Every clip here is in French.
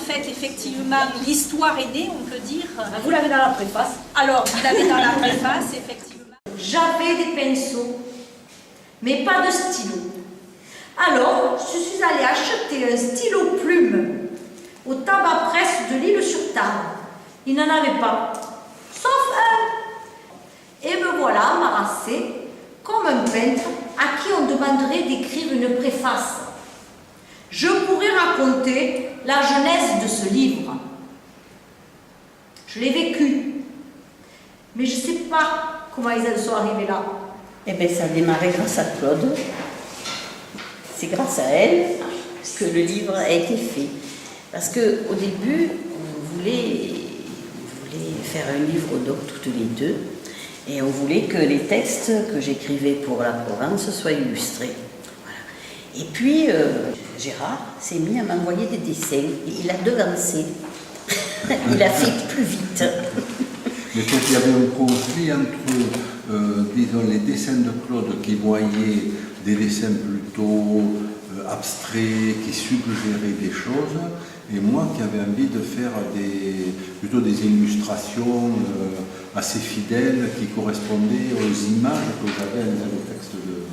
fait, effectivement, l'histoire est née, on peut dire. Vous l'avez dans la préface. Alors, vous l'avez dans la préface, effectivement. J'avais des pinceaux, mais pas de stylo. Alors, je suis allée acheter un stylo plume au tabac presse de l'Île-sur-Tarn. Il n'en avait pas, sauf un. Et me voilà embarrassée, comme un peintre à qui on demanderait d'écrire une préface. Je pourrais raconter la genèse de ce livre. Je l'ai vécu, mais je ne sais pas comment ils en sont arrivés là. Eh bien, ça a démarré grâce à Claude. C'est grâce à elle que le livre a été fait. Parce qu'au début, on voulait faire un livre doc toutes les deux. Et on voulait que les textes que j'écrivais pour la Provence soient illustrés. Voilà. Et puis, Gérard s'est mis à m'envoyer des dessins. Et il a devancé. Il a fait plus vite. Mais quand il y avait un conflit entre, disons, les dessins de Claude qui voyaient des dessins plutôt abstraits, qui suggéraient des choses, et moi qui avais envie de faire plutôt des illustrations assez fidèles qui correspondaient aux images que j'avais dans le texte de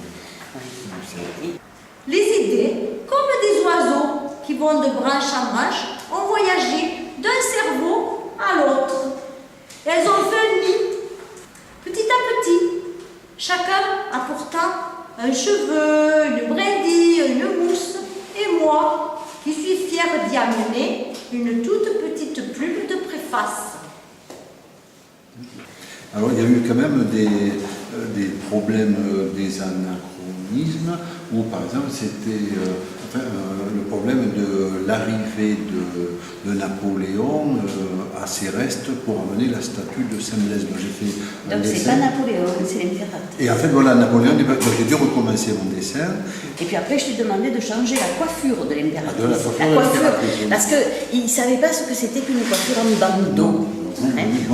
Les idées, comme des oiseaux qui vont de branche en branche, ont voyagé d'un cerveau à l'autre. Elles ont fait un nid, petit à petit. Chacun apportant un cheveu, une brindille, une mousse, et moi, qui suis fière d'y amener une toute petite plume de préface. Alors il y a eu quand même des problèmes, des anachronismes, où par exemple c'était le problème de l'arrivée de Napoléon à ses restes pour amener la statue de Saint-Blaise. Donc c'est pas Napoléon, c'est l'impératrice. Et en fait voilà, Napoléon, j'ai dû recommencer mon dessin. Et puis après je lui ai demandé de changer la coiffure de l'impératrice. De la coiffure, parce qu'il ne savait pas ce que c'était qu'une coiffure en bandeau.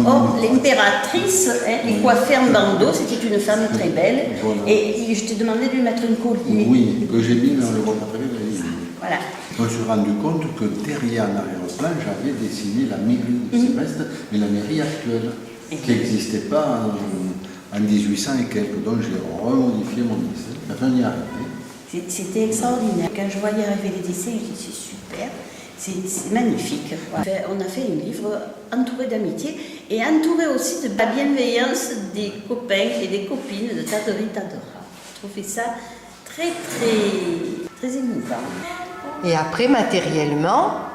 Or, l'impératrice, les coiffées en bandeau, c'était une femme très belle. Voilà. Et je t'ai demandé de lui mettre un collier. Oui, que j'ai mis dans le reportage. Voilà. Je me suis rendu compte que derrière, en arrière-plan, j'avais dessiné la mairie de Sébastien, mais la mairie actuelle, qui n'existait pas en 1800 et quelques. Donc j'ai remodifié mon dessin. Enfin, on y est arrivé. C'était extraordinaire. Quand je voyais arriver les dessins, je dis c'est super. C'est magnifique. On a fait un livre entouré d'amitié et entouré aussi de la bienveillance des copains et des copines de Tadori Tadora. Je trouvais ça très, très, très émouvant. Et après, matériellement,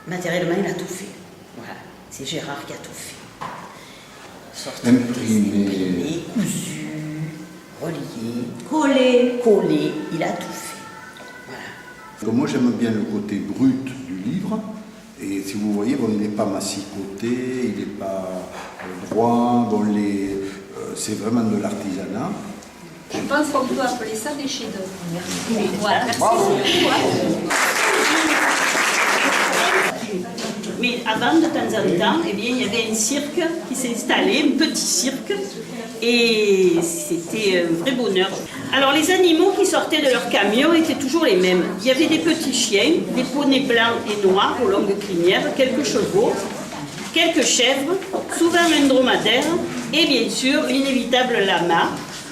il a tout fait. Voilà. C'est Gérard qui a tout fait. Sorti Imprimé, cousu, relié, collé. Il a tout fait. Voilà. Moi j'aime bien le côté brut du livre, et si vous voyez, bon, il n'est pas massicoté, il n'est pas droit, bon, c'est vraiment de l'artisanat. Je pense qu'on peut appeler ça des chefs-d'œuvre. Merci. Voilà. Merci beaucoup. Mais avant, de temps en temps, eh bien, il y avait un cirque qui s'est installé, un petit cirque, et c'était un vrai bonheur. Alors les animaux qui sortaient de leur camion étaient toujours les mêmes. Il y avait des petits chiens, des poneys blancs et noirs aux longues crinières, quelques chevaux, quelques chèvres, souvent un dromadaire, et bien sûr l'inévitable lama,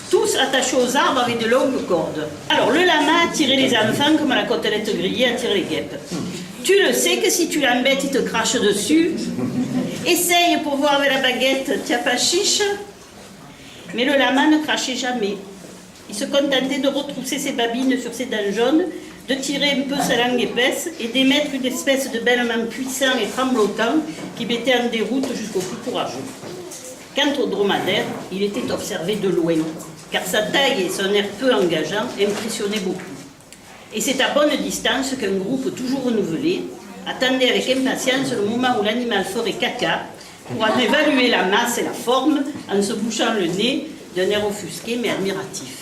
tous attachés aux arbres avec de longues cordes. Alors le lama attirait les enfants comme la côtelette grillée attire les guêpes. Tu le sais que si tu l'embêtes, il te crache dessus. Essaye pour voir avec la baguette, tu n'as pas chiche. Mais le lama ne crachait jamais. Il se contentait de retrousser ses babines sur ses dents jaunes, de tirer un peu sa langue épaisse et d'émettre une espèce de bêlement puissant et tremblotant qui mettait en déroute jusqu'au plus courageux. Quant au dromadaire, il était observé de loin, car sa taille et son air peu engageant impressionnaient beaucoup. Et c'est à bonne distance qu'un groupe toujours renouvelé attendait avec impatience le moment où l'animal ferait caca pour en évaluer la masse et la forme en se bouchant le nez d'un air offusqué mais admiratif.